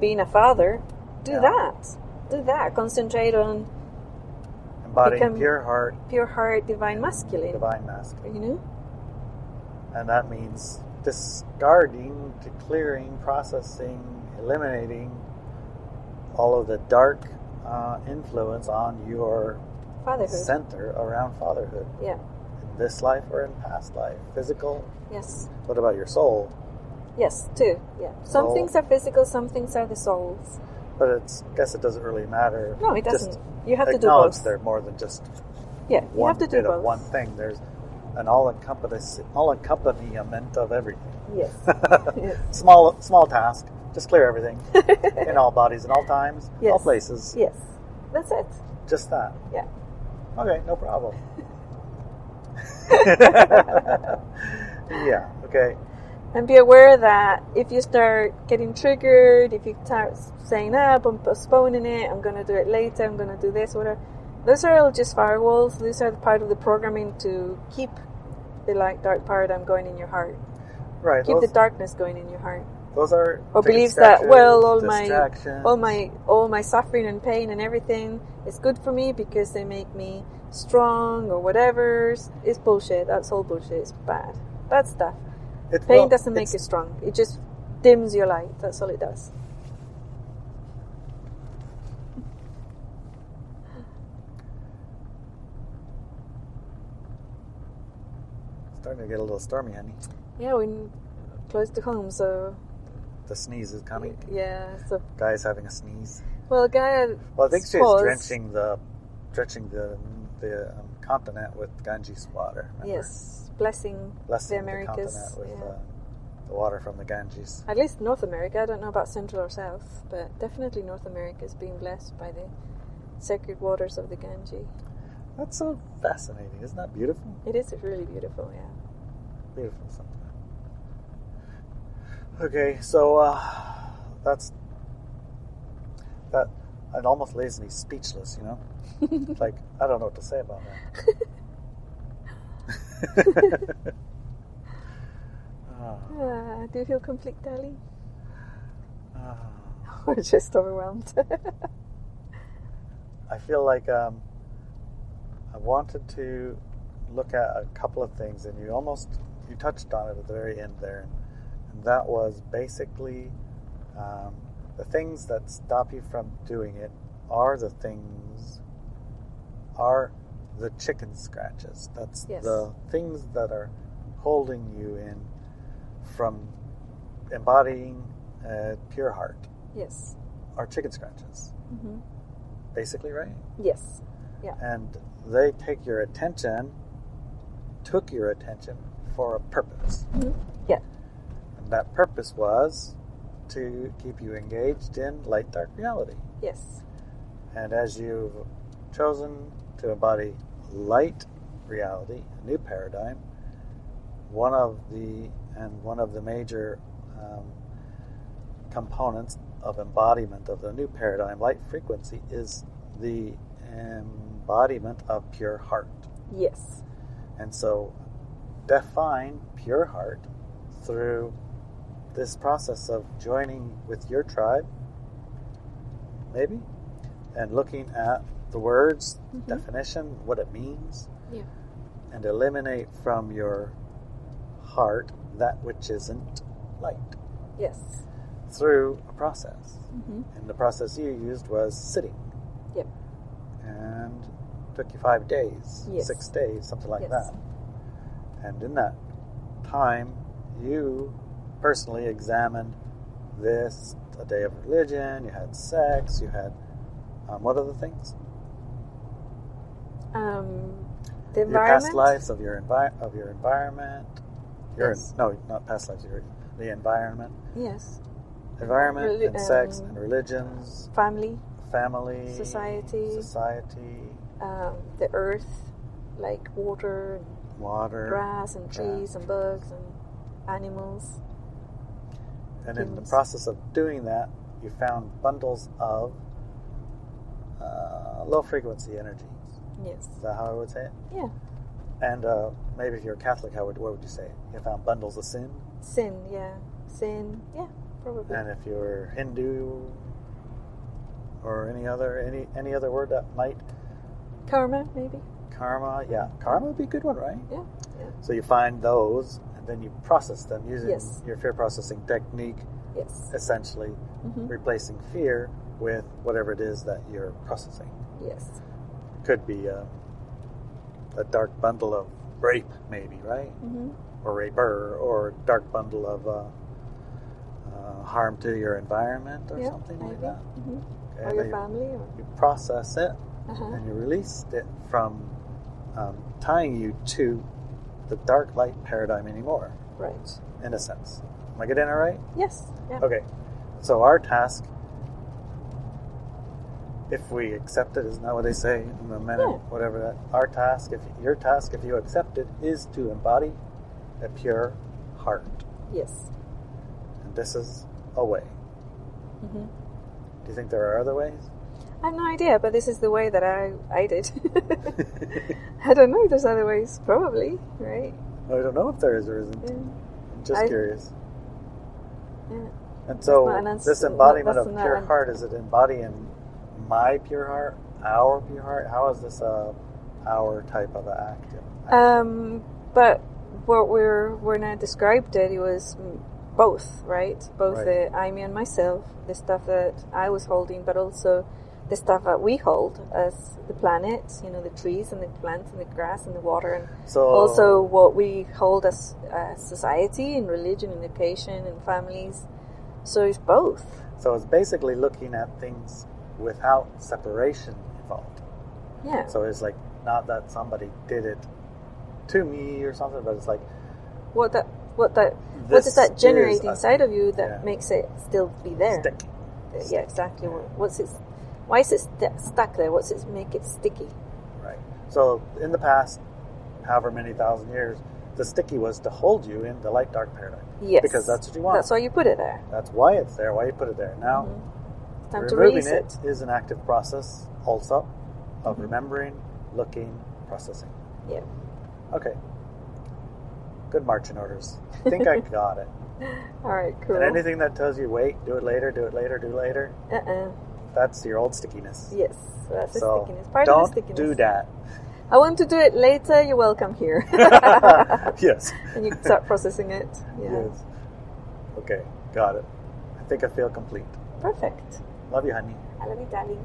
being a father, do that. Do that. Concentrate on embodying pure heart, divine masculine. divine masculine. And And that means discarding, clearing, processing, eliminating all of the dark influence on your fatherhood. center around fatherhood. Yeah. In this life or in past life. Physical. Yes. What about your soul? Yes, too. Yeah. Some Soul. things are physical, some things are the souls. But I guess it doesn't really matter. No, it doesn't. Just You have to do acknowledge both. they're more than just Yeah, you one have to do bit both. of one thing. There's an all-accompaniment of everything. Yes. Yes. Small task. Just clear everything in all bodies, in all times, Yes. all places. Yes. That's it. Just that. Yeah. Okay, no problem. Yeah. Okay. And be aware that if you start getting triggered, if you start saying, I'm postponing it, I'm going to do it later, I'm going to do this, whatever, those are all just firewalls. These are the part of the programming to keep the light-dark paradigm going in your heart. Right. Keep the darkness going in your heart. Those are Or beliefs that, all my suffering and pain and everything is good for me because they make me strong or whatever. It's bullshit. That's all bullshit. It's bad. Bad stuff. Pain doesn't make you strong. It just dims your light. That's all it does. Starting to get a little stormy, honey. Yeah, we're close to home, so... The sneeze is coming. Yeah, so... Guy's having a sneeze. Well, Gaia... Well, I think she's drenching the continent with Ganges water. Remember? Yes, blessing the Americas. The continent with the water from the Ganges. At least North America. I don't know about Central or South, but definitely North America is being blessed by the sacred waters of the Ganges. That's so fascinating. Isn't that beautiful? It is really beautiful, yeah. Beautiful something. Okay, so that it almost leaves me speechless, Like, I don't know what to say about that. Do you feel complete, darling? Or just overwhelmed? I feel like I wanted to look at a couple of things, and you touched on it at the very end there, and that was basically the things that stop you from doing it are the chicken scratches. That's the things that are holding you in from embodying a pure heart. Yes. Are chicken scratches. Mm-hmm. Basically, right? Yes. Yeah. And they took your attention for a purpose. Mm-hmm. Yeah. And that purpose was to keep you engaged in light-dark reality. Yes. And as you've chosen to embody light reality, a new paradigm, one of the major components of embodiment of the new paradigm, light frequency, is the embodiment of pure heart. Yes. And so define pure heart through this process of joining with your tribe, maybe, and looking at the words, definition, what it means, and eliminate from your heart that which isn't light. Yes. through a process. Mm-hmm. And the process you used was sitting. Yep. And it took you 5 days, Yes. 6 days, something like Yes. that. And in that time, you personally examined this, a day of religion, you had sex, you had, what other things? The Your environment. past lives of your environment. Yes. No, not past lives, the environment. Yes. Environment and sex and religions, Family. society, The earth, like water, grass and trees and bugs and animals. And in the process of doing that, you found bundles of low frequency energies. Yes. Is that how I would say it? Yeah. And maybe if you're Catholic, what would you say? You found bundles of sin? Sin, yeah. Probably. And if you're Hindu or any other word that might... Karma, maybe. Karma, yeah. Karma would be a good one, right? Yeah. So you find those, and then you process them using Yes. your fear processing technique, Yes. essentially Mm-hmm. replacing fear with whatever it is that you're processing. Yes. Could be a dark bundle of rape, maybe, right? Mm-hmm. Or raper, or a dark bundle of harm to your environment or something like that. Mm-hmm. Okay, Or your family. Or... You process it, Uh-huh. and you released it from tying you to the dark light paradigm anymore, Right. in a sense. Am I getting it right? Yes. Yeah. Okay. So our task, if we accept it, isn't that what they say in the minute, Yeah. whatever that, your task, if you accept it, is to embody a pure heart. Yes. And this is a way. Mm-hmm. Do you think there are other ways? I have no idea, but this is the way that I did. I don't know if there's other ways. Probably, right? I don't know if there is or isn't. Yeah. I'm just curious. Yeah. And so, That's not an answer. this embodiment That's of not pure an- heart, is it embodying my pure heart, our pure heart? How is this our type of act? But what we're now described it was both, right? Both Right. I, me, and myself, the stuff that I was holding, but also the stuff that we hold as the planet, the trees and the plants and the grass and the water, and So also what we hold as society and religion and education and families. So it's both. So it's basically looking at things without separation involved. Yeah. So it's like not that somebody did it to me or something, but it's like What this does that generate is a- inside of you that yeah. makes it still be there? Stick. Yeah, exactly. Why is it stuck there? What's it make it sticky? Right. So in the past, however many thousand years, the sticky was to hold you in the light dark paradigm. Yes. Because that's what you want. That's why you put it there. That's why it's there. Why you put it there. Now, It's time to removing release it it. is an active process also of remembering, looking, processing. Yeah. Okay. Good marching orders. I think I got it. All right, cool. And anything that tells you, wait, do it later, do later, that's your old stickiness. Yes, that's the So stickiness. Part don't of the stickiness. do that. I want to do it later. You're welcome here. Yes. And you start processing it. Yeah. Yes. Okay, got it. I think I feel complete. Perfect. Love you, honey. I love you, darling.